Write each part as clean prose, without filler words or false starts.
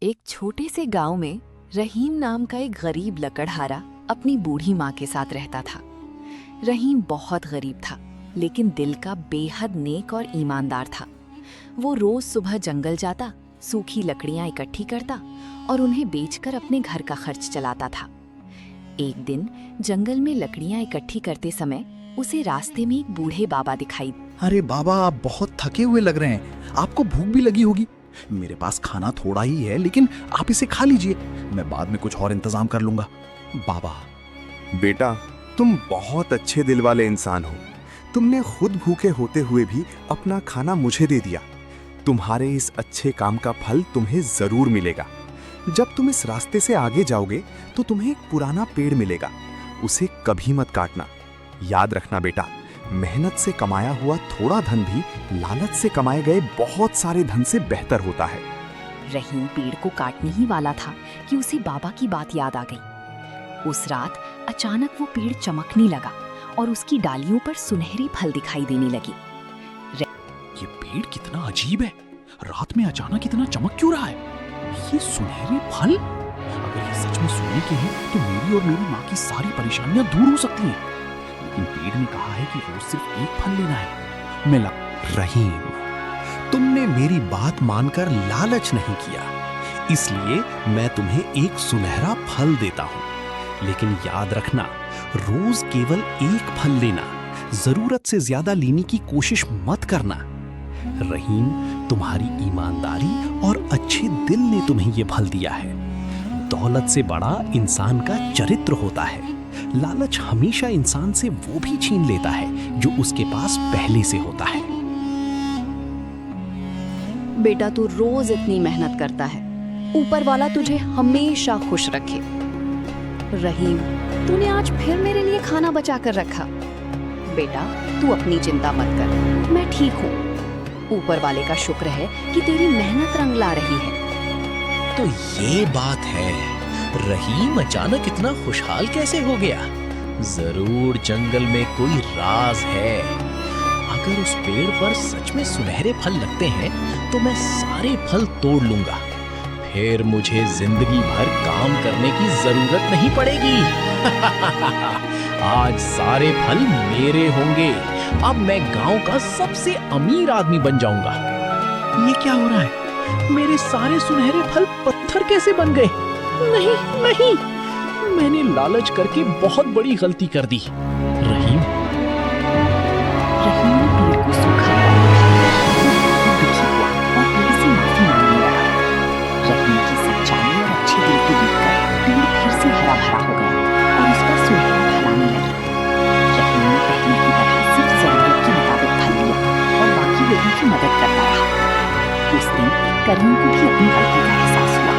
एक छोटे से गांव में रहीम नाम का एक गरीब लकड़हारा अपनी बूढ़ी माँ के साथ रहता था। रहीम बहुत गरीब था, लेकिन दिल का बेहद नेक और ईमानदार था। वो रोज सुबह जंगल जाता, सूखी लकड़ियां इकट्ठी करता और उन्हें बेचकर अपने घर का खर्च चलाता था। एक दिन जंगल में लकड़ियां इकट्ठी करते समय उसे रास्ते में एक बूढ़े बाबा दिखाई। अरे बाबा, आप बहुत थके हुए लग रहे हैं। आपको भूख भी लगी होगी। मेरे पास खाना थोड़ा ही है, लेकिन आप इसे खा लीजिए। मैं बाद में कुछ और इंतजाम कर लूंगा। बाबा। बेटा, तुम बहुत अच्छे दिल वाले इंसान हो। तुमने खुद भूखे होते हुए भी अपना खाना मुझे दे दिया। तुम्हारे इस अच्छे काम का फल तुम्हें जरूर मिलेगा। जब तुम इस रास्ते से आगे जाओगे तो तुम्हें एक पुराना पेड़ मिलेगा। उसे कभी मत काटना। याद रखना बेटा, मेहनत से कमाया हुआ थोड़ा धन भी लालच से कमाए गए बहुत सारे धन से बेहतर होता है। रहीम पेड़ को काटने ही वाला था कि उसे बाबा की बात याद आ गई। उस रात अचानक वो पेड़ चमकने लगा और उसकी डालियों पर सुनहरे फल दिखाई देने लगे। ये पेड़ कितना अजीब है। रात में अचानक इतना चमक क्यों रहा है? ये सुनहरे फल, अगर ये सच में सोने के हैं तो मेरी और मेरी माँ की सारी परेशानियां दूर हो सकती हैं। लेकिन पेड़ ने कहा है कि रोज सिर्फ एक फल लेना है। मैं रहीम, तुमने मेरी बात मानकर लालच नहीं किया, इसलिए मैं तुम्हें एक सुनहरा फल देता हूँ। लेकिन याद रखना, रोज केवल एक फल लेना, जरूरत से ज्यादा लेने की कोशिश मत करना। रहीम, तुम्हारी ईमानदारी और अच्छे दिल ने तुम्हें ये फल दिया है। दौलत से बड़ा इंसान का चरित्र होता है। लालच हमेशा इंसान से वो भी छीन लेता है जो उसके पास पहले से होता है। बेटा, तू रोज इतनी मेहनत करता है, ऊपर वाला तुझे हमेशा खुश रखे। रहीम, तूने आज फिर मेरे लिए खाना बचा कर रखा। बेटा, तू अपनी चिंता मत कर, मैं ठीक हूँ। ऊपर वाले का शुक्र है कि तेरी मेहनत रंग ला रही है। तो ये बात है, रहीम अचानक इतना खुशहाल कैसे हो गया? जरूर जंगल में कोई राज है। अगर उस पेड़ पर सच में सुनहरे फल लगते हैं तो मैं सारे फल तोड़ लूंगा। फिर मुझे जिंदगी भर काम करने की जरूरत नहीं पड़ेगी। आज सारे फल मेरे होंगे। अब मैं गांव का सबसे अमीर आदमी बन जाऊंगा। ये क्या हो रहा है? मेरे सारे सुनहरे फल पत्थर कैसे बन गए? नहीं नहीं, मैंने लालच करके बहुत बड़ी गलती कर दी। रहीम ने पेड़ को सूखा हुआ देखा, वो दुखी हुआ और पेड़ से माफी मांगने लगा। रहीम की सच्चाई और अच्छे दिल को देखकर पेड़ फिर से हरा भरा हो गया और उस पर सुनहरे फल आने लगे। रहीम ने पहले की तरह सिर्फ जरूरत के मुताबिक फल लिया और बाकी लोगों की मदद करता रहा। उस दिन करीम को भी अपनी गलती का एहसास हुआ।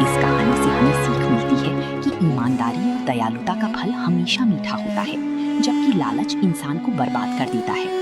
इस कहानी से हमें सीख मिलती है कि ईमानदारी और दयालुता का फल हमेशा मीठा होता है, जबकि लालच इंसान को बर्बाद कर देता है।